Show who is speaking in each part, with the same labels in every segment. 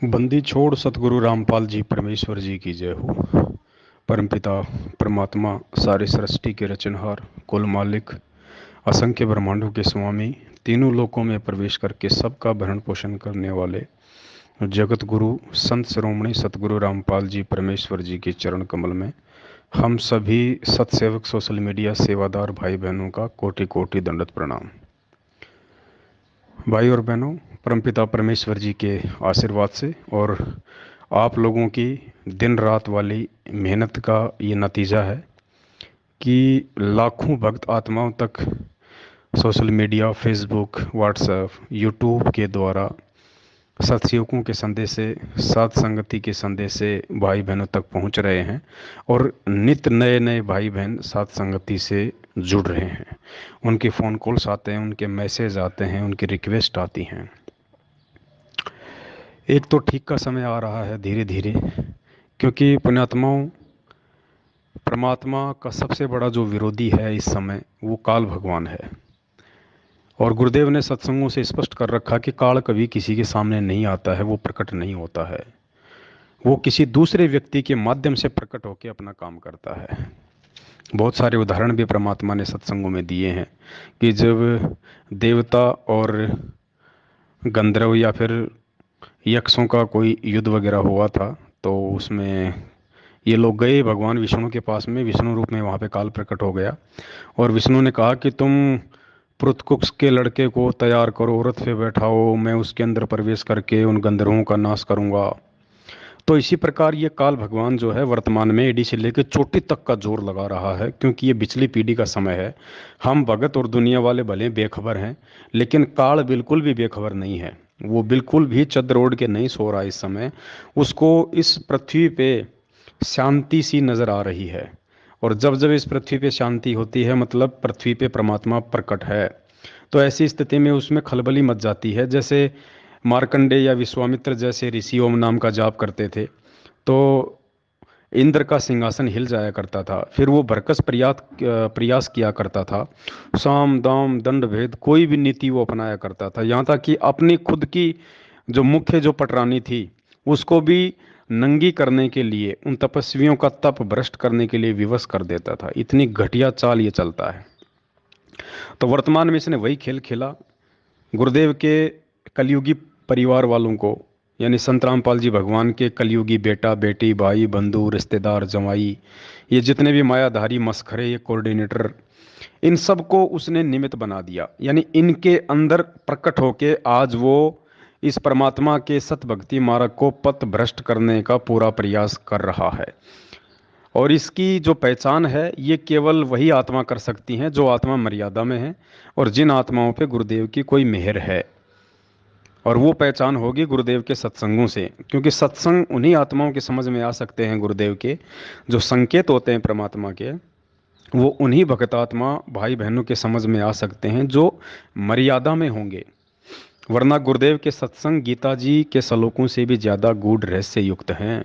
Speaker 1: बंदी छोड़ सतगुरु रामपाल जी परमेश्वर जी की जय हो। परमपिता परमात्मा सारे सृष्टि के रचनहार, कुल मालिक, असंख्य ब्रह्मांडों के स्वामी, तीनों लोकों में प्रवेश करके सबका भरण पोषण करने वाले जगत गुरु संत शिरोमणि सतगुरु रामपाल जी परमेश्वर जी के चरण कमल में हम सभी सत्सेवक सोशल मीडिया सेवादार भाई बहनों का कोटि कोटि दंडवत प्रणाम। भाई और बहनों, परमपिता परमेश्वर जी के आशीर्वाद से और आप लोगों की दिन रात वाली मेहनत का ये नतीजा है कि लाखों भक्त आत्माओं तक social media, Facebook, WhatsApp, YouTube के द्वारा सत्संगों के संदेश से, साथ संगति के संदेश से भाई बहनों तक पहुंच रहे हैं और नित नए नए भाई बहन साथ संगति से जुड़ रहे हैं। उनके फ़ोन कॉल्स आते हैं, उनके मैसेज आते हैं, उनकी रिक्वेस्ट आती हैं। एक तो ठीक का समय आ रहा है धीरे धीरे, क्योंकि पुण्यात्माओं, परमात्मा का सबसे बड़ा जो विरोधी है इस समय वो काल भगवान है। और गुरुदेव ने सत्संगों से स्पष्ट कर रखा कि काल कभी किसी के सामने नहीं आता है, वो प्रकट नहीं होता है, वो किसी दूसरे व्यक्ति के माध्यम से प्रकट होकर अपना काम करता है। बहुत सारे उदाहरण भी परमात्मा ने सत्संगों में दिए हैं कि जब देवता और गंधर्व या फिर यक्षों का कोई युद्ध वगैरह हुआ था, तो उसमें ये लोग गए भगवान विष्णु के पास में, विष्णु रूप में वहाँ पे काल प्रकट हो गया और विष्णु ने कहा कि तुम पृथकुक्ष के लड़के को तैयार करो, रथ पे बैठाओ, मैं उसके अंदर प्रवेश करके उन गंधर्वों का नाश करूंगा। तो इसी प्रकार ये काल भगवान जो है वर्तमान में एडी से लेकर चोटी तक का जोर लगा रहा है, क्योंकि ये पिछली पीढ़ी का समय है। हम भगत और दुनिया वाले भले बेखबर हैं, लेकिन काल बिल्कुल भी बेखबर नहीं है। वो बिल्कुल भी चद्र ओढ़ के नहीं सो रहा इस समय। उसको इस पृथ्वी पे शांति सी नजर आ रही है। और जब जब इस पृथ्वी पे शांति होती है, मतलब पृथ्वी पे परमात्मा प्रकट है, तो ऐसी स्थिति में उसमें खलबली मच जाती है। जैसे मार्कंडे या विश्वामित्र जैसे ऋषि ओम नाम का जाप करते थे, तो इंद्र का सिंहासन हिल जाया करता था। फिर वो भरकस प्रयास किया करता था, साम दाम दंड भेद कोई भी नीति वो अपनाया करता था, यहाँ तक कि अपनी खुद की जो मुख्य जो पटरानी थी उसको भी नंगी करने के लिए, उन तपस्वियों का तप भ्रष्ट करने के लिए विवश कर देता था। इतनी घटिया चाल ये चलता है। तो वर्तमान में इसने वही खेल खेला। गुरुदेव के कलयुगी परिवार वालों को, यानी संत रामपाल जी भगवान के कलयुगी बेटा बेटी, भाई बंधु, रिश्तेदार, जमाई, ये जितने भी मायाधारी मस्खरे, ये कोऑर्डिनेटर, इन सब को उसने निमित्त बना दिया। यानी इनके अंदर प्रकट होके आज वो इस परमात्मा के सत भक्ति मार्ग को पथ भ्रष्ट करने का पूरा प्रयास कर रहा है। और इसकी जो पहचान है ये केवल वही आत्मा कर सकती हैं जो आत्मा मर्यादा में है और जिन आत्माओं पे गुरुदेव की कोई मेहर है। और वो पहचान होगी गुरुदेव के सत्संगों से, क्योंकि सत्संग उन्हीं आत्माओं के समझ में आ सकते हैं गुरुदेव के, जो संकेत होते हैं परमात्मा के, वो उन्हीं भक्तात्मा भाई बहनों के समझ में आ सकते हैं जो मर्यादा में होंगे। वरना गुरुदेव के सत्संग गीता जी के श्लोकों से भी ज़्यादा गूढ़ रहस्य युक्त हैं।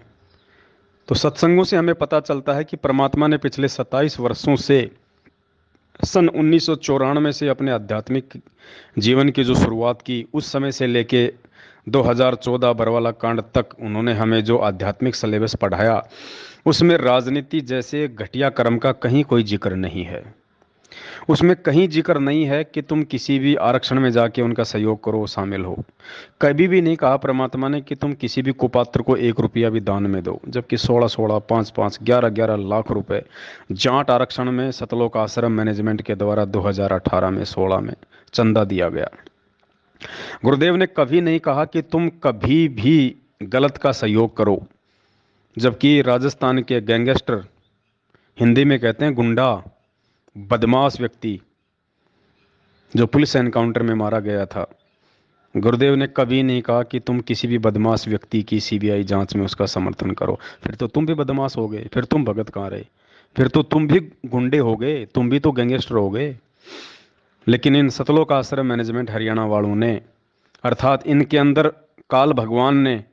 Speaker 1: तो सत्संगों से हमें पता चलता है कि परमात्मा ने पिछले 27 वर्षों से, सन 1994 से अपने आध्यात्मिक जीवन की जो शुरुआत की, उस समय से लेके 2014 बरवाला कांड तक उन्होंने हमें जो आध्यात्मिक सिलेबस पढ़ाया, उसमें राजनीति जैसे घटिया कर्म का कहीं कोई जिक्र नहीं है। उसमें कहीं जिक्र नहीं है कि तुम किसी भी आरक्षण में जाके उनका सहयोग करो, शामिल हो। कभी भी नहीं कहा परमात्मा ने कि तुम किसी भी कुपात्र को 1 रुपया भी दान में दो, जबकि 16-16, 5-5, 11-11 लाख रुपए जाट आरक्षण में सतलोक आश्रम मैनेजमेंट के द्वारा 2018 में 16 में चंदा दिया गया। गुरुदेव ने कभी नहीं कहा कि तुम कभी भी गलत का सहयोग करो, जबकि राजस्थान के गैंगस्टर, हिंदी में कहते हैं गुंडा, बदमाश व्यक्ति जो पुलिस एनकाउंटर में मारा गया था, गुरुदेव ने कभी नहीं कहा कि तुम किसी भी बदमाश व्यक्ति की सीबीआई जांच में उसका समर्थन करो। फिर तो तुम भी बदमाश हो गए, फिर तुम भगत कहाँ रहे, फिर तो तुम भी गुंडे हो गए, तुम भी तो गैंगस्टर हो गए। लेकिन इन सतलोक आश्रम मैनेजमेंट हरियाणा वालों ने, अर्थात इनके अंदर काल भगवान ने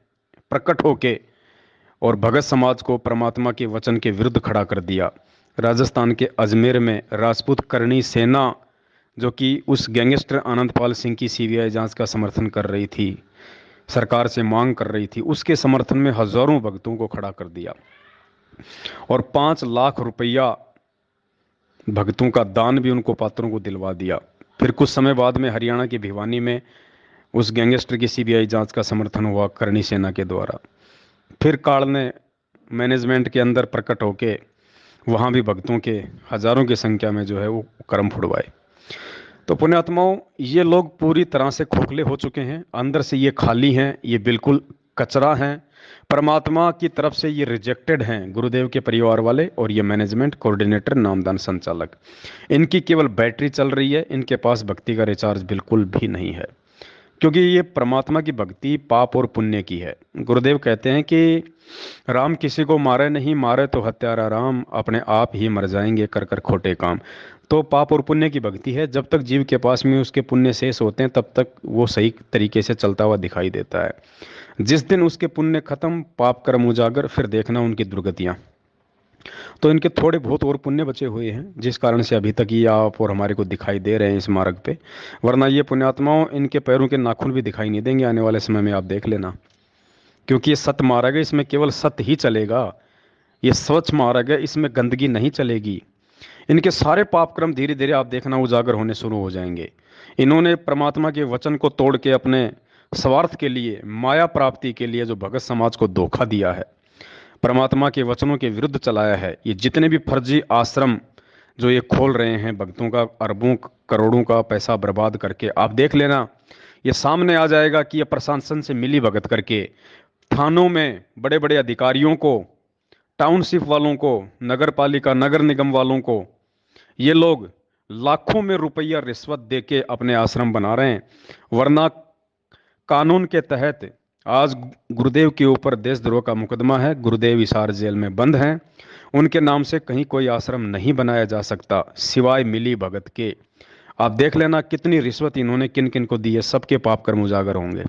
Speaker 1: प्रकट होके और भगत समाज को परमात्मा के वचन के विरुद्ध खड़ा कर दिया। राजस्थान के अजमेर में राजपूत करणी सेना, जो कि उस गैंगस्टर आनंदपाल सिंह की सीबीआई जांच का समर्थन कर रही थी, सरकार से मांग कर रही थी, उसके समर्थन में हजारों भक्तों को खड़ा कर दिया और 5 लाख रुपया भक्तों का दान भी उनको पात्रों को दिलवा दिया। फिर कुछ समय बाद में हरियाणा की भिवानी में उस गैंगस्टर की सीबीआई जांच का समर्थन हुआ करणी सेना के द्वारा। फिर काल ने मैनेजमेंट के अंदर प्रकट होके वहाँ भी भक्तों के हजारों की संख्या में जो है वो कर्म फुड़वाए। तो पुण्यात्माओं, ये लोग पूरी तरह से खोखले हो चुके हैं, अंदर से ये खाली हैं, ये बिल्कुल कचरा हैं। परमात्मा की तरफ से ये रिजेक्टेड हैं, गुरुदेव के परिवार वाले और ये मैनेजमेंट, कोऑर्डिनेटर, नामदान संचालक। इनकी केवल बैटरी चल रही है, इनके पास भक्ति का रिचार्ज बिल्कुल भी नहीं है, क्योंकि ये परमात्मा की भक्ति पाप और पुण्य की है। गुरुदेव कहते हैं कि राम किसी को मारे नहीं, मारे तो हत्यारा राम, अपने आप ही मर जाएंगे कर कर खोटे काम। तो पाप और पुण्य की भक्ति है, जब तक जीव के पास में उसके पुण्य शेष होते हैं तब तक वो सही तरीके से चलता हुआ दिखाई देता है। जिस दिन उसके पुण्य खत्म, पाप कर्म उजागर, फिर देखना उनकी दुर्गतियाँ। तो इनके थोड़े बहुत और पुण्य बचे हुए हैं, जिस कारण से अभी तक ये आप और हमारे को दिखाई दे रहे हैं इस मार्ग पे। वरना ये पुण्यात्माओं, इनके पैरों के नाखून भी दिखाई नहीं देंगे आने वाले समय में, आप देख लेना। क्योंकि ये सत्य मार्ग है, इसमें केवल सत्य ही चलेगा। ये स्वच्छ मार्ग है, इसमें गंदगी नहीं चलेगी। इनके सारे पाप क्रम धीरे धीरे आप देखना उजागर होने शुरू हो जाएंगे। इन्होंने परमात्मा के वचन को तोड़ के अपने स्वार्थ के लिए, माया प्राप्ति के लिए जो भगत समाज को धोखा दिया है, परमात्मा के वचनों के विरुद्ध चलाया है। ये जितने भी फर्जी आश्रम जो ये खोल रहे हैं, भक्तों का अरबों करोड़ों का पैसा बर्बाद करके, आप देख लेना, ये सामने आ जाएगा कि ये प्रशासन से मिली भगत करके थानों में बड़े बड़े अधिकारियों को, टाउनशिप वालों को, नगर पालिका नगर निगम वालों को, ये लोग लाखों में रुपया रिश्वत देके अपने आश्रम बना रहे हैं। वरना कानून के तहत आज गुरुदेव के ऊपर देशद्रोह का मुकदमा है, गुरुदेव हिसार जेल में बंद हैं। उनके नाम से कहीं कोई आश्रम नहीं बनाया जा सकता सिवाय मिली भगत के। आप देख लेना कितनी रिश्वत इन्होंने किन किन को दी है, सबके पाप कर्म उजागर होंगे।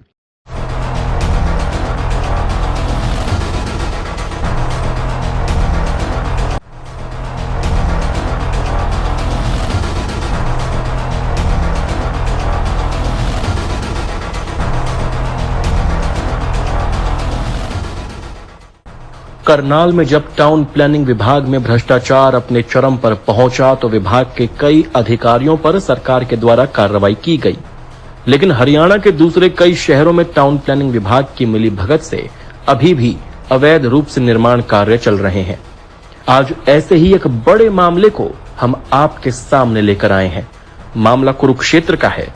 Speaker 2: करनाल में जब टाउन प्लानिंग विभाग में भ्रष्टाचार अपने चरम पर पहुंचा तो विभाग के कई अधिकारियों पर सरकार के द्वारा कार्रवाई की गई। लेकिन हरियाणा के दूसरे कई शहरों में टाउन प्लानिंग विभाग की मिलीभगत से अभी भी अवैध रूप से निर्माण कार्य चल रहे हैं। आज ऐसे ही एक बड़े मामले को हम आपके सामने लेकर आए हैं। मामला कुरुक्षेत्र का है।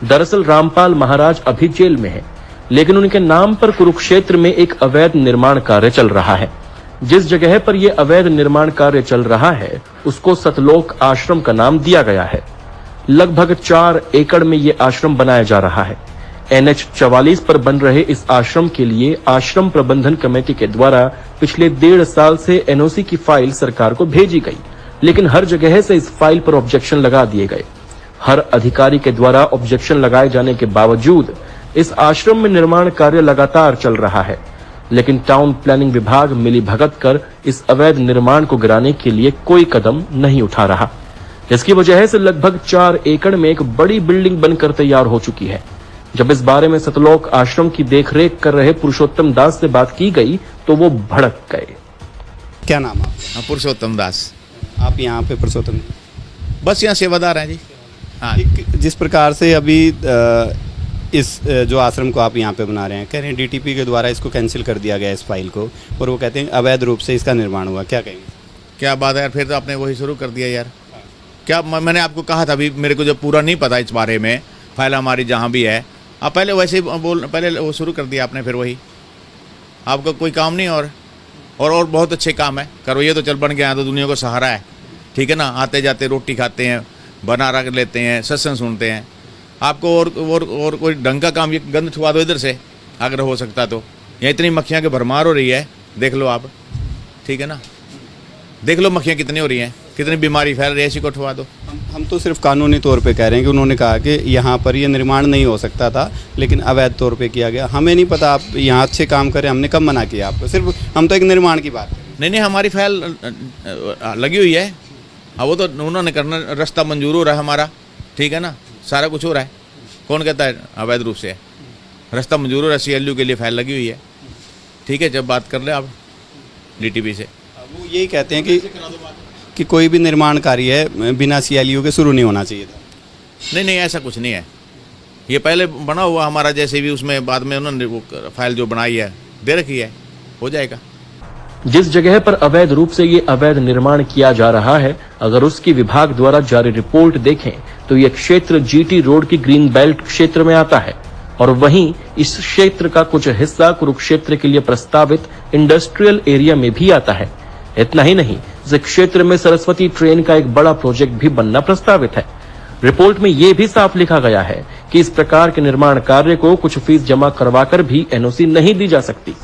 Speaker 2: दरअसल रामपाल महाराज अभी जेल में है, लेकिन उनके नाम पर कुरुक्षेत्र में एक अवैध निर्माण कार्य चल रहा है। जिस जगह पर यह अवैध निर्माण कार्य चल रहा है उसको सतलोक आश्रम का नाम दिया गया है। लगभग 4 एकड़ में यह आश्रम बनाया जा रहा है। NH 44 पर बन रहे इस आश्रम के लिए आश्रम प्रबंधन कमेटी के द्वारा पिछले 1.5 साल से NOC की फाइल सरकार को भेजी गई, लेकिन हर जगह से इस फाइल पर ऑब्जेक्शन लगा दिए गए। हर अधिकारी के द्वारा ऑब्जेक्शन लगाए जाने के बावजूद इस आश्रम में निर्माण कार्य लगातार चल रहा है। लेकिन टाउन प्लानिंग विभाग मिलीभगत कर इस अवैध निर्माण को गिराने के लिए कोई कदम नहीं उठा रहा, जिसकी वजह से लगभग 4 एकड़ में एक बड़ी बिल्डिंग बनकर तैयार हो चुकी है। जब इस बारे में सतलोक आश्रम की देखरेख कर रहे पुरुषोत्तम दास से बात की गई तो वो भड़क गए।
Speaker 3: क्या नाम आप?
Speaker 4: पुरुषोत्तम दास।
Speaker 3: आप यहाँ पे पुरुषोत्तम,
Speaker 4: बस यहाँ सेवादार हैं जी। हाँ,
Speaker 3: जिस प्रकार से अभी इस जो आश्रम को आप यहाँ पे बना रहे हैं, कह रहे हैं DTP के द्वारा इसको कैंसिल कर दिया गया इस फाइल को, और वो कहते हैं अवैध रूप से इसका निर्माण हुआ, क्या कहेंगे?
Speaker 4: क्या बात है यार, फिर तो आपने वही शुरू कर दिया यार। क्या मैंने आपको कहा था अभी, मेरे को जब पूरा नहीं पता इस बारे में, फाइल हमारी जहाँ भी है, आप पहले वैसे ही पहले वो शुरू कर दिया आपने, फिर वही। आपका कोई काम नहीं और बहुत अच्छे काम है, करो ये तो चल बन गया तो दुनिया को सहारा है, ठीक है ना। आते जाते रोटी खाते हैं, बना रख लेते हैं, सत्संग सुनते हैं। आपको और कोई ढंग का काम, ये गंद छुआ दो इधर से अगर हो सकता तो। यहाँ इतनी मक्खियाँ की भरमार हो रही है, देख लो आप, ठीक है ना। देख लो मक्खियाँ कितनी हो रही हैं, कितनी बीमारी फैल रही है, इसी को उठवा दो।
Speaker 3: हम तो सिर्फ कानूनी तौर पे कह रहे हैं कि उन्होंने कहा कि यहाँ पर ये निर्माण नहीं हो सकता था, लेकिन अवैध तौर पे किया गया। हमें नहीं पता आप यहाँ अच्छे काम करें, हमने कब मना किया आपको, सिर्फ हम तो एक निर्माण की बात।
Speaker 4: नहीं, हमारी फाइल लगी हुई है। अब वो तो उन्होंने करना, रास्ता मंजूर हो रहा है हमारा, ठीक है ना, सारा कुछ हो रहा है। कौन कहता है अवैध रूप से है? रास्ता मंजूर हो रहा है, CLU के लिए फाइल लगी हुई है। ठीक है, जब बात कर ले आप DTP से,
Speaker 3: वो यही कहते हैं कि कोई भी निर्माण कार्य है बिना CLU के शुरू नहीं होना चाहिए था।
Speaker 4: नहीं नहीं, ऐसा कुछ नहीं है। ये पहले बना हुआ हमारा, जैसे भी उसमें बाद में उन्होंने वो फाइल जो बनाई है दे रखी है, हो जाएगा।
Speaker 2: जिस जगह पर अवैध रूप से ये अवैध निर्माण किया जा रहा है, अगर उसकी विभाग द्वारा जारी रिपोर्ट देखें तो ये क्षेत्र GT रोड की ग्रीन बेल्ट क्षेत्र में आता है और वहीं इस क्षेत्र का कुछ हिस्सा कुरुक्षेत्र के लिए प्रस्तावित इंडस्ट्रियल एरिया में भी आता है। इतना ही नहीं, इस क्षेत्र में सरस्वती ट्रेन का एक बड़ा प्रोजेक्ट भी बनना प्रस्तावित है। रिपोर्ट में यह भी साफ लिखा गया है कि इस प्रकार के निर्माण कार्य को कुछ फीस जमा करवाकर भी NOC नहीं दी जा सकती।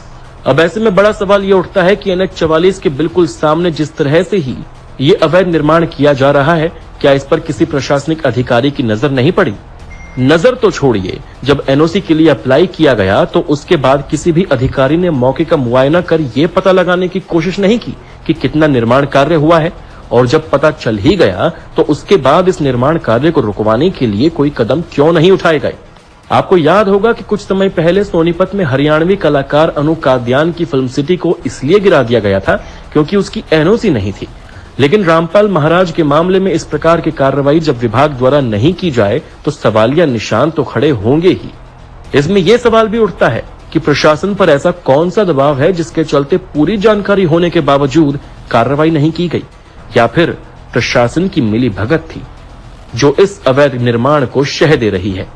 Speaker 2: अब ऐसे में बड़ा सवाल ये उठता है कि NH 44 के बिल्कुल सामने जिस तरह से ही ये अवैध निर्माण किया जा रहा है, क्या इस पर किसी प्रशासनिक अधिकारी की नजर नहीं पड़ी? नजर तो छोड़िए, जब NOC के लिए अप्लाई किया गया तो उसके बाद किसी भी अधिकारी ने मौके का मुआयना कर ये पता लगाने की कोशिश नहीं की कि कितना निर्माण कार्य हुआ है, और जब पता चल ही गया तो उसके बाद इस निर्माण कार्य को रुकवाने के लिए कोई कदम क्यों नहीं उठाए गए? आपको याद होगा कि कुछ समय पहले सोनीपत में हरियाणवी कलाकार अनु कादियान की फिल्म सिटी को इसलिए गिरा दिया गया था क्योंकि उसकी NOC नहीं थी। लेकिन रामपाल महाराज के मामले में इस प्रकार की कार्रवाई जब विभाग द्वारा नहीं की जाए तो सवालिया निशान तो खड़े होंगे ही। इसमें यह सवाल भी उठता है कि प्रशासन पर ऐसा कौन सा दबाव है जिसके चलते पूरी जानकारी होने के बावजूद कार्रवाई नहीं की गई, या फिर प्रशासन की मिली भगत थी जो इस अवैध निर्माण को शह दे रही है।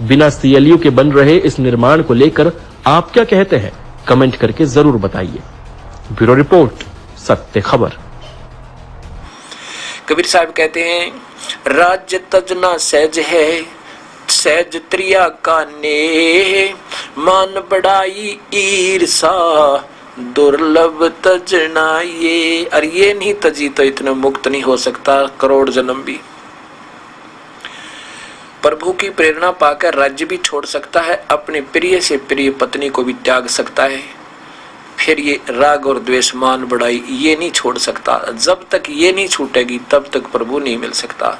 Speaker 2: बिना CLU के बन रहे इस निर्माण को लेकर आप क्या कहते हैं? कमेंट करके जरूर बताइए। ब्यूरो रिपोर्ट, सत्य खबर।
Speaker 5: कबीर साहब कहते हैं, राज्य तजना सहज है, सहज त्रिया का ने, मान बढ़ाई ईर्षा, दुर्लभ तजना ये। और ये नहीं तजी तो इतना मुक्त नहीं हो सकता करोड़ जन्म भी। प्रभु की प्रेरणा पाकर राज्य भी छोड़ सकता है, अपने प्रिय से प्रिय पत्नी को भी त्याग सकता है, फिर ये राग और द्वेष मान बढ़ाई ये नहीं छोड़ सकता। जब तक ये नहीं छूटेगी तब तक प्रभु नहीं मिल सकता।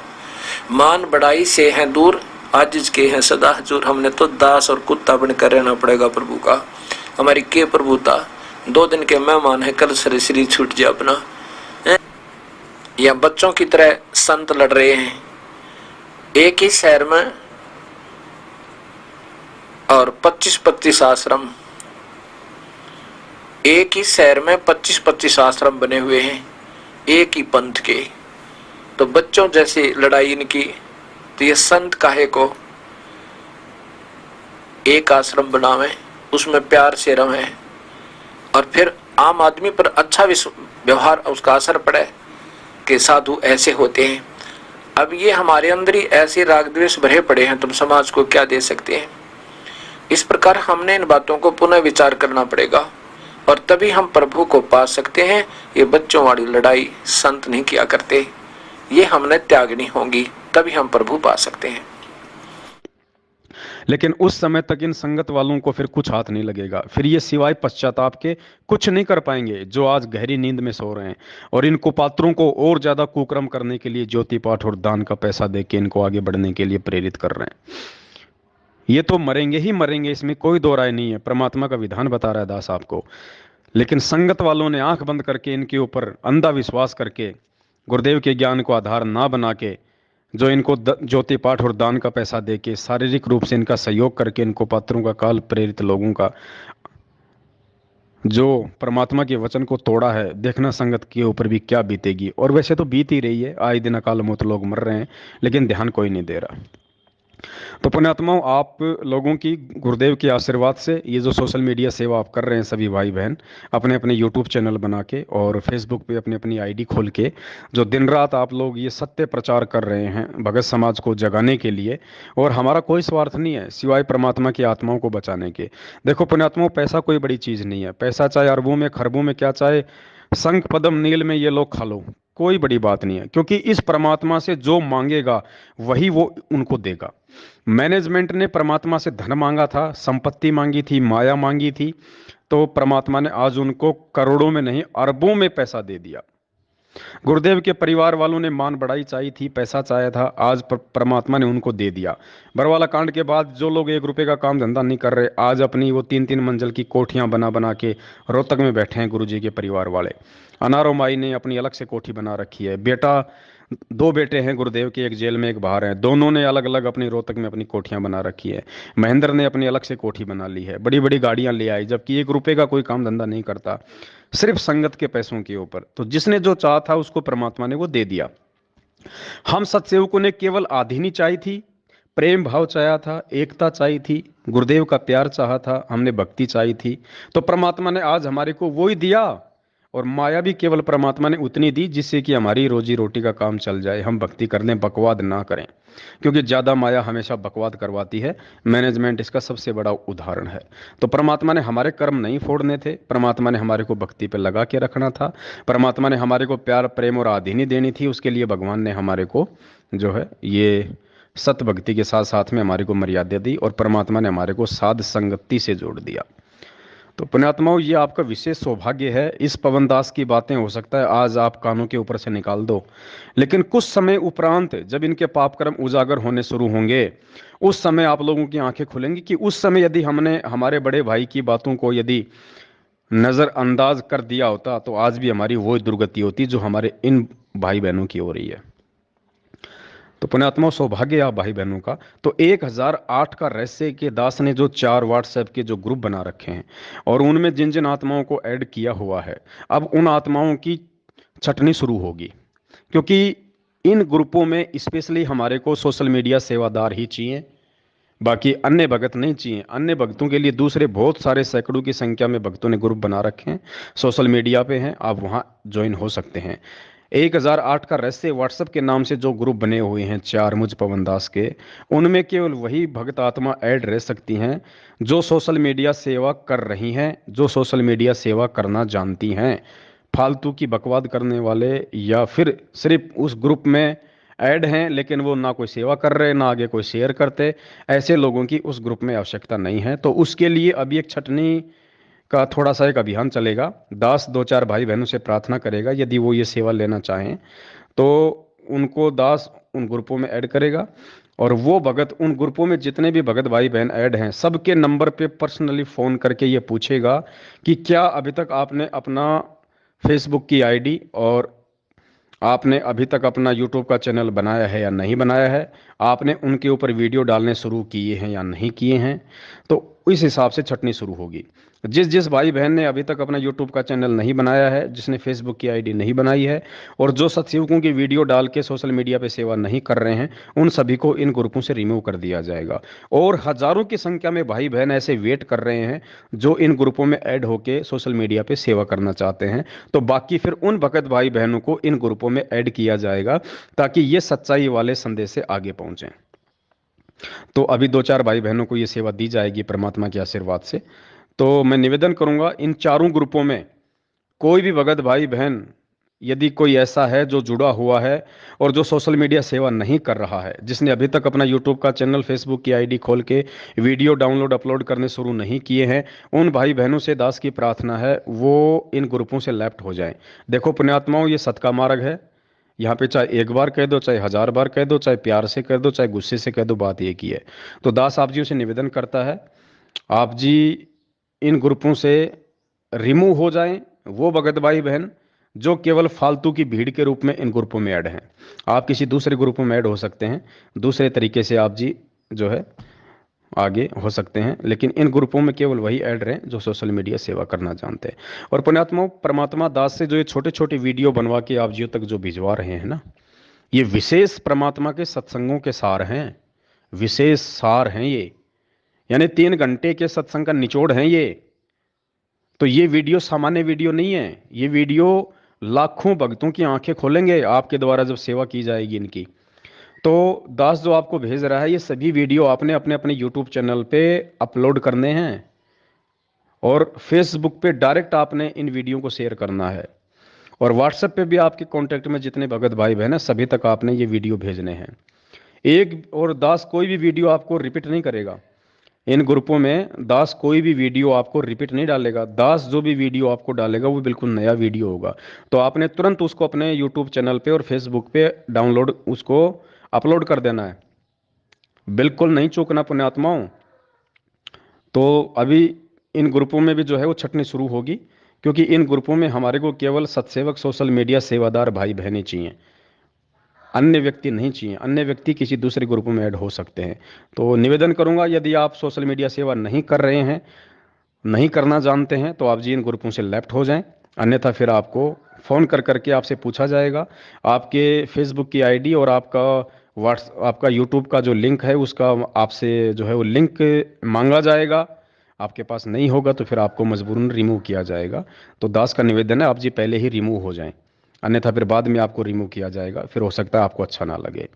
Speaker 5: मान बढ़ाई से हैं दूर, आजिज के हैं सदा हजूर। हमने तो दास और कुत्ता बनकर रहना पड़ेगा प्रभु का। हमारी के प्रभुता 2 दिन के मेहमान है, कल से श्री छूट जाए अपना। या बच्चों की तरह संत लड़ रहे हैं एक ही शहर में और 25-25 आश्रम, एक ही शहर में 25-25 आश्रम बने हुए हैं एक ही पंथ के। तो बच्चों जैसे लड़ाई इनकी, तो ये संत काहे को एक आश्रम बनावे, उसमें प्यार से रहें और फिर आम आदमी पर अच्छा व्यवहार उसका असर पड़े कि साधु ऐसे होते हैं। अब ये हमारे अंदर ही ऐसे राग द्वेष भरे पड़े हैं, तुम समाज को क्या दे सकते हैं? इस प्रकार हमने इन बातों को पुनः विचार करना पड़ेगा और तभी हम प्रभु को पा सकते हैं। ये बच्चों वाली लड़ाई संत नहीं किया करते, ये हमने त्यागनी होगी, तभी हम प्रभु पा सकते हैं।
Speaker 1: लेकिन उस समय तक इन संगत वालों को फिर कुछ हाथ नहीं लगेगा। फिर ये सिवाय पश्चाताप के कुछ नहीं कर पाएंगे जो आज गहरी नींद में सो रहे हैं, और इन कुपात्रों को और ज्यादा कुकर्म करने के लिए ज्योति पाठ और दान का पैसा दे के इनको आगे बढ़ने के लिए प्रेरित कर रहे हैं। ये तो मरेंगे ही मरेंगे, इसमें कोई दो राय नहीं है। परमात्मा का विधान बता रहा है दास आपको। लेकिन संगत वालों ने आंख बंद करके इनके ऊपर अंधा विश्वास करके गुरुदेव के ज्ञान को आधार ना बना के जो इनको ज्योति पाठ और दान का पैसा दे के शारीरिक रूप से इनका सहयोग करके इनको पात्रों का काल प्रेरित लोगों का जो परमात्मा के वचन को तोड़ा है, देखना संगत के ऊपर भी क्या बीतेगी। और वैसे तो बीत ही रही है, आए दिन अकाल मौत लोग मर रहे हैं, लेकिन ध्यान कोई नहीं दे रहा। तो पुण्यात्माओं, आप लोगों की गुरुदेव के आशीर्वाद से ये जो सोशल मीडिया सेवा आप कर रहे हैं सभी भाई बहन, अपने अपने यूट्यूब चैनल बना के और फेसबुक पे अपनी अपनी आईडी खोल के जो दिन रात आप लोग ये सत्य प्रचार कर रहे हैं भगत समाज को जगाने के लिए, और हमारा कोई स्वार्थ नहीं है सिवाय परमात्मा की आत्माओं को बचाने के। देखो पुण्यात्माओं, पैसा कोई बड़ी चीज़ नहीं है। पैसा चाहे अरबों में खरबों में, क्या चाहे शंख पद्म नील में ये लोग खा लो, कोई बड़ी बात नहीं है, क्योंकि इस परमात्मा से जो मांगेगा वही वो उनको देगा। मैनेजमेंट ने परमात्मा से धन मांगा था, संपत्ति मांगी थी, माया मांगी थी, तो परमात्मा ने आज उनको करोड़ों में नहीं अरबों में पैसा दे दिया। गुरुदेव के परिवार वालों ने मान बढ़ाई चाहिए थी, पैसा चाहा था, आज परमात्मा ने उनको दे दिया। बरवाला कांड के बाद जो लोग 1 रुपए का काम धंधा नहीं कर रहे, आज अपनी वो 3-3 मंजिल की कोठियां बना बना के रोहतक में बैठे हैं गुरुजी के परिवार वाले। अनारो माई ने अपनी अलग से कोठी बना रखी है। बेटा, 2 बेटे हैं गुरुदेव के, एक जेल में एक बाहर है, दोनों ने अलग अलग अपनी रोहतक में अपनी कोठियां बना रखी है। महेंद्र ने अपनी अलग से कोठी बना ली है, बड़ी बड़ी गाड़ियां ले आई, जबकि 1 रुपए का कोई काम धंधा नहीं करता, सिर्फ संगत के पैसों के ऊपर। तो जिसने जो चाहा था उसको परमात्मा ने वो दे दिया। हम सत्सेवकों ने केवल आधीनी चाहिए थी, प्रेम भाव चाहा था, एकता चाहिए थी, गुरुदेव का प्यार चाहा था, हमने भक्ति चाहिए थी, तो परमात्मा ने आज हमारे को वो ही दिया। और माया भी केवल परमात्मा ने उतनी दी जिससे कि हमारी रोजी रोटी का काम चल जाए, हम भक्ति करने बकवाद ना करें, क्योंकि ज़्यादा माया हमेशा बकवाद करवाती है। मैनेजमेंट इसका सबसे बड़ा उदाहरण है। तो परमात्मा ने हमारे कर्म नहीं फोड़ने थे, परमात्मा ने हमारे को भक्ति पे लगा के रखना था, परमात्मा ने हमारे को प्यार प्रेम और आधीनी देनी थी। उसके लिए भगवान ने हमारे को जो है ये सत भक्ति के साथ साथ में हमारे को मर्यादा दी, और परमात्मा ने हमारे को साध संगति से जोड़ दिया। तो पुण्यात्माओं, ये आपका विशेष सौभाग्य है। इस पवन दास की बातें हो सकता है आज आप कानों के ऊपर से निकाल दो, लेकिन कुछ समय उपरांत जब इनके पाप कर्म उजागर होने शुरू होंगे, उस समय आप लोगों की आंखें खुलेंगी कि उस समय यदि हमने हमारे बड़े भाई की बातों को यदि नज़रअंदाज कर दिया होता तो आज भी हमारी वो दुर्गति होती जो हमारे इन भाई बहनों की हो रही है। तो पुण्यात्मा, सौभाग्य आप भाई बहनों का। तो 1008 का रहस्य के दास ने जो 4 व्हाट्सएप के जो ग्रुप बना रखे हैं और उनमें जिन जिन आत्माओं को ऐड किया हुआ है, अब उन आत्माओं की छटनी शुरू होगी, क्योंकि इन ग्रुपों में स्पेशली हमारे को सोशल मीडिया सेवादार ही चाहिए, बाकी अन्य भगत नहीं चाहिए। अन्य भक्तों के लिए दूसरे बहुत सारे सैकड़ों की संख्या में भक्तों ने ग्रुप बना रखे हैं, सोशल मीडिया पे हैं, आप वहाँ ज्वाइन हो सकते हैं। 1008 का रहस्य व्हाट्सएप के नाम से जो ग्रुप बने हुए हैं 4 मुझ पवन दास के, उनमें केवल वही भक्त आत्मा ऐड रह सकती हैं जो सोशल मीडिया सेवा कर रही हैं, जो सोशल मीडिया सेवा करना जानती हैं। फालतू की बकवाद करने वाले या फिर सिर्फ उस ग्रुप में ऐड हैं लेकिन वो ना कोई सेवा कर रहे, ना आगे कोई शेयर करते, ऐसे लोगों की उस ग्रुप में आवश्यकता नहीं है। तो उसके लिए अभी एक छटनी का थोड़ा सा एक अभियान चलेगा। दास 2-4 भाई बहनों से प्रार्थना करेगा, यदि वो ये सेवा लेना चाहें तो उनको दास उन ग्रुपों में ऐड करेगा, और वो भगत उन ग्रुपों में जितने भी भगत भाई बहन ऐड हैं सबके नंबर पे पर्सनली फ़ोन करके ये पूछेगा कि क्या अभी तक आपने अपना फेसबुक की आईडी और आपने अभी तक अपना यूट्यूब का चैनल बनाया है या नहीं बनाया है, आपने उनके ऊपर वीडियो डालने शुरू किए हैं या नहीं किए हैं। तो इस हिसाब से छटनी शुरू होगी। जिस जिस भाई बहन ने अभी तक अपना यूट्यूब का चैनल नहीं बनाया है, जिसने फेसबुक की आईडी नहीं बनाई है, और जो सत्सेवकों की वीडियो डाल के सोशल मीडिया पे सेवा नहीं कर रहे हैं, उन सभी को इन ग्रुपों से रिमूव कर दिया जाएगा। और हजारों की संख्या में भाई बहन ऐसे वेट कर रहे हैं जो इन ग्रुपों में ऐड होके सोशल मीडिया पे सेवा करना चाहते हैं। तो बाकी फिर उन भगत भाई बहनों को इन ग्रुपों में ऐड किया जाएगा ताकि ये सच्चाई वाले संदेश से आगे पहुंचें। तो अभी 2-4 भाई बहनों को ये सेवा दी जाएगी परमात्मा के आशीर्वाद से। तो मैं निवेदन करूंगा, इन चारों ग्रुपों में कोई भी भगत भाई बहन यदि कोई ऐसा है जो जुड़ा हुआ है और जो सोशल मीडिया सेवा नहीं कर रहा है, जिसने अभी तक अपना यूट्यूब का चैनल, फेसबुक की आईडी खोल के वीडियो डाउनलोड अपलोड करने शुरू नहीं किए हैं, उन भाई बहनों से दास की प्रार्थना है वो इन ग्रुपों से लेफ्ट हो जाएं। देखो पुण्यात्माओं, ये सत का मार्ग है। यहाँ पे चाहे एक बार कह दो, चाहे 1000 बार कह दो, चाहे प्यार से कह दो, चाहे गुस्से से कह दो, बात एक ही है। तो दास आप जी से निवेदन करता है, आप जी इन ग्रुपों से रिमूव हो जाएं। वो भगत भाई बहन जो केवल फालतू की भीड़ के रूप में इन ग्रुपों में ऐड हैं, आप किसी दूसरे ग्रुपों में ऐड हो सकते हैं, दूसरे तरीके से आप जी जो है आगे हो सकते हैं, लेकिन इन ग्रुपों में केवल वही ऐड रहें जो सोशल मीडिया सेवा करना जानते हैं। और पुण्यात्माओं, परमात्मा दास से जो ये छोटे छोटे वीडियो बनवा के आप जियो तक जो भिजवा रहे हैं ना, ये विशेष परमात्मा के सत्संगों के सार हैं, विशेष सार हैं ये, यानी 3 घंटे के सत्संग का निचोड़ है ये। तो ये वीडियो सामान्य वीडियो नहीं है, ये वीडियो लाखों भक्तों की आंखें खोलेंगे आपके द्वारा जब सेवा की जाएगी इनकी। तो दास जो आपको भेज रहा है, ये सभी वीडियो आपने अपने अपने यूट्यूब चैनल पे अपलोड करने हैं और फेसबुक पे डायरेक्ट आपने इन वीडियो को शेयर करना है, और व्हाट्सएप पे भी आपके कांटेक्ट में जितने भगत भाई बहन हैं सभी तक आपने ये वीडियो भेजने हैं। एक और दास कोई भी वीडियो आपको रिपीट नहीं करेगा, इन ग्रुपों में दास कोई भी वीडियो आपको रिपीट नहीं डालेगा। दास जो भी वीडियो आपको डालेगा वो बिल्कुल नया वीडियो होगा। तो आपने तुरंत उसको अपने यूट्यूब चैनल पे और फेसबुक पे डाउनलोड उसको अपलोड कर देना है, बिल्कुल नहीं चूकना पुण्यात्माओं। तो अभी इन ग्रुपों में भी जो है वो छटनी शुरू होगी, क्योंकि इन ग्रुपों में हमारे को केवल सत्सेवक, सोशल मीडिया सेवादार भाई बहनें चाहिए, अन्य व्यक्ति नहीं चाहिए। अन्य व्यक्ति किसी दूसरे ग्रुप में ऐड हो सकते हैं। तो निवेदन करूंगा, यदि आप सोशल मीडिया सेवा नहीं कर रहे हैं, नहीं करना जानते हैं, तो आप जी इन ग्रुपों से लेफ्ट हो जाएं। अन्यथा फिर आपको फ़ोन कर करके आपसे पूछा जाएगा, आपके फेसबुक की आईडी और आपका यूट्यूब का जो लिंक है उसका आपसे जो है वो लिंक मांगा जाएगा। आपके पास नहीं होगा तो फिर आपको मजबूरन रिमूव किया जाएगा। तो दास का निवेदन है, आप जी पहले ही रिमूव हो जाएं, अन्यथा फिर बाद में आपको रिमूव किया जाएगा, फिर हो सकता है आपको अच्छा ना लगे।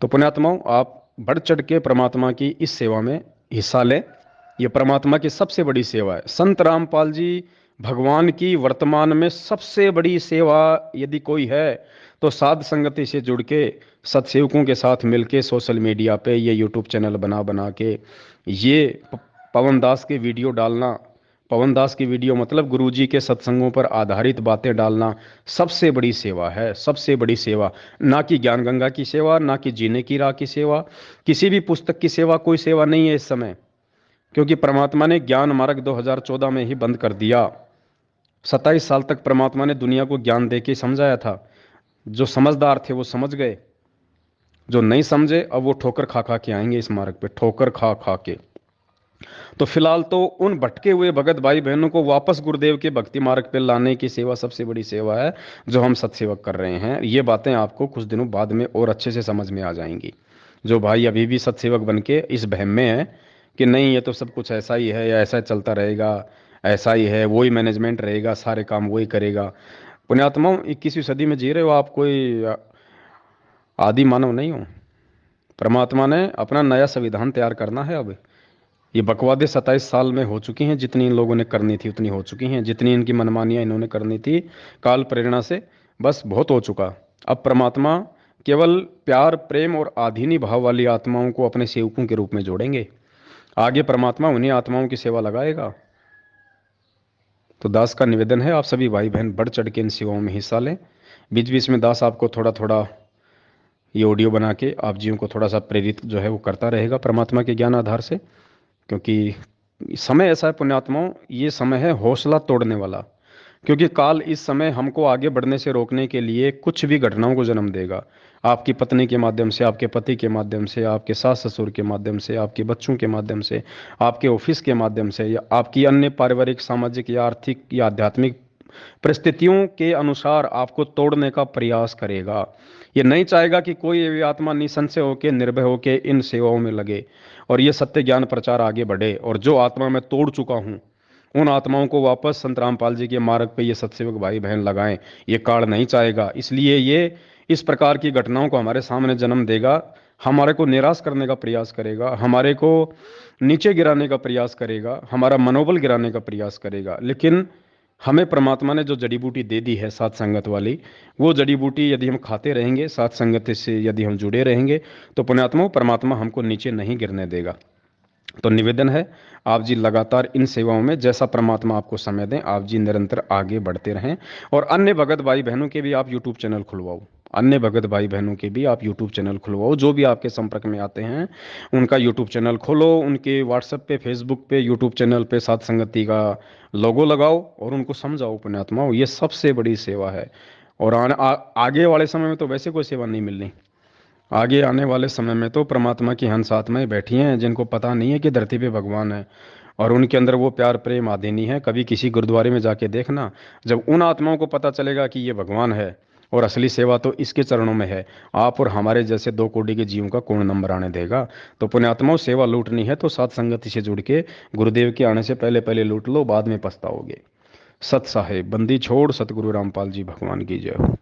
Speaker 1: तो पुण्यात्माओं, आप बढ़ चढ़ के परमात्मा की इस सेवा में हिस्सा लें। ये परमात्मा की सबसे बड़ी सेवा है। संत रामपाल जी भगवान की वर्तमान में सबसे बड़ी सेवा यदि कोई है तो साध संगति से जुड़ के सत्सेवकों के साथ मिलके सोशल मीडिया पे ये यूट्यूब चैनल बना बना के ये पवन दास के वीडियो डालना, पवन दास की वीडियो मतलब गुरुजी के सत्संगों पर आधारित बातें डालना सबसे बड़ी सेवा है। सबसे बड़ी सेवा, ना कि ज्ञान गंगा की सेवा, ना कि जीने की राह की सेवा, किसी भी पुस्तक की सेवा, कोई सेवा नहीं है इस समय। क्योंकि परमात्मा ने ज्ञान मार्ग 2014 में ही बंद कर दिया। 27 साल तक परमात्मा ने दुनिया को ज्ञान दे के समझाया था। जो समझदार थे वो समझ गए, जो नहीं समझे अब वो ठोकर खा खा के आएंगे इस मार्ग पे, ठोकर खा खा के। तो फिलहाल तो उन भटके हुए भगत भाई बहनों को वापस गुरुदेव के भक्ति मार्ग पे लाने की सेवा सबसे बड़ी सेवा है जो हम सत्सेवक कर रहे हैं। ये बातें आपको कुछ दिनों बाद में और अच्छे से समझ में आ जाएंगी। जो भाई अभी भी सत्सेवक बन के इस बहम में है कि नहीं ये तो सब कुछ ऐसा ही है या ऐसा चलता रहेगा, ऐसा ही है, वही मैनेजमेंट रहेगा, सारे काम वही करेगा। पुण्यात्माओं, 21वीं सदी में जी रहे हो आप, कोई आदि मानव नहीं हो। परमात्मा ने अपना नया संविधान तैयार करना है। अब ये बकवादे 27 साल में हो चुकी हैं, जितनी इन लोगों ने करनी थी उतनी हो चुकी हैं, जितनी इनकी मनमानियां इन्होंने करनी थी काल प्रेरणा से, बस बहुत हो चुका। अब परमात्मा केवल प्यार, प्रेम और आधीनी भाव वाली आत्माओं को अपने सेवकों के रूप में जोड़ेंगे। आगे परमात्मा उन्हीं आत्माओं की सेवा लगाएगा। तो दास का निवेदन है, आप सभी भाई बहन बढ़ चढ़ के इन सेवाओं में हिस्सा लें। बीच बीच में दास आपको थोड़ा थोड़ा ये ऑडियो बना के आप जीवों को थोड़ा सा प्रेरित जो है वो करता रहेगा परमात्मा के ज्ञान आधार से। क्योंकि समय ऐसा है पुण्यात्माओं, ये समय है हौसला तोड़ने वाला। क्योंकि काल इस समय हमको आगे बढ़ने से रोकने के लिए कुछ भी घटनाओं को जन्म देगा। आपकी पत्नी के माध्यम से, आपके पति के माध्यम से, आपके सास ससुर के माध्यम से, आपके बच्चों के माध्यम से, आपके ऑफिस के माध्यम से, या आपकी अन्य पारिवारिक, सामाजिक या आर्थिक या आध्यात्मिक परिस्थितियों के अनुसार आपको तोड़ने का प्रयास करेगा। ये नहीं चाहेगा कि कोई भी आत्मा निसंशय होकर, निर्भय होकर इन सेवाओं में लगे और ये सत्य ज्ञान प्रचार आगे बढ़े। और जो आत्मा मैं तोड़ चुका हूँ उन आत्माओं को वापस संत रामपाल जी के मार्ग पे ये सत्सेवक भाई बहन लगाएं, ये काल नहीं चाहेगा। इसलिए ये इस प्रकार की घटनाओं को हमारे सामने जन्म देगा, हमारे को निराश करने का प्रयास करेगा, हमारे को नीचे गिराने का प्रयास करेगा, हमारा मनोबल गिराने का प्रयास करेगा। लेकिन हमें परमात्मा ने जो जड़ी बूटी दे दी है साथ संगत वाली, वो जड़ी बूटी यदि हम खाते रहेंगे, साथ संगत से यदि हम जुड़े रहेंगे, तो पुण्यात्मा परमात्मा हमको नीचे नहीं गिरने देगा। तो निवेदन है, आप जी लगातार इन सेवाओं में जैसा परमात्मा आपको समय दें, आप जी निरंतर आगे बढ़ते रहें। और अन्य भगत भाई बहनों के भी आप यूट्यूब चैनल खुलवाओ, अन्य भगत भाई बहनों के भी आप यूट्यूब चैनल खुलवाओ। जो भी आपके संपर्क में आते हैं उनका यूट्यूब चैनल खोलो, उनके व्हाट्सएप पे, फेसबुक पे, यूट्यूब चैनल पे साथ संगति का लोगो लगाओ और उनको समझाओ पुण्यात्माओं, ये सबसे बड़ी सेवा है। और आगे वाले समय में तो वैसे कोई सेवा नहीं मिलनी। आगे आने वाले समय में तो परमात्मा की हंस आत्माएं बैठी हैं जिनको पता नहीं है कि धरती पे भगवान है, और उनके अंदर वो प्यार प्रेम आदि है। कभी किसी गुरुद्वारे में जाके देखना, जब उन आत्माओं को पता चलेगा कि ये भगवान है और असली सेवा तो इसके चरणों में है, आप और हमारे जैसे 2 कोटि के जीवों का कौन नंबर आने देगा। तो पुण्यात्माओं, सेवा लूटनी है तो साथ संगति से जुड़ के गुरुदेव के आने से पहले पहले लूट लो, बाद में पछताओगे। सत साहेब बंदी छोड़, सतगुरु रामपाल जी भगवान की जय हो।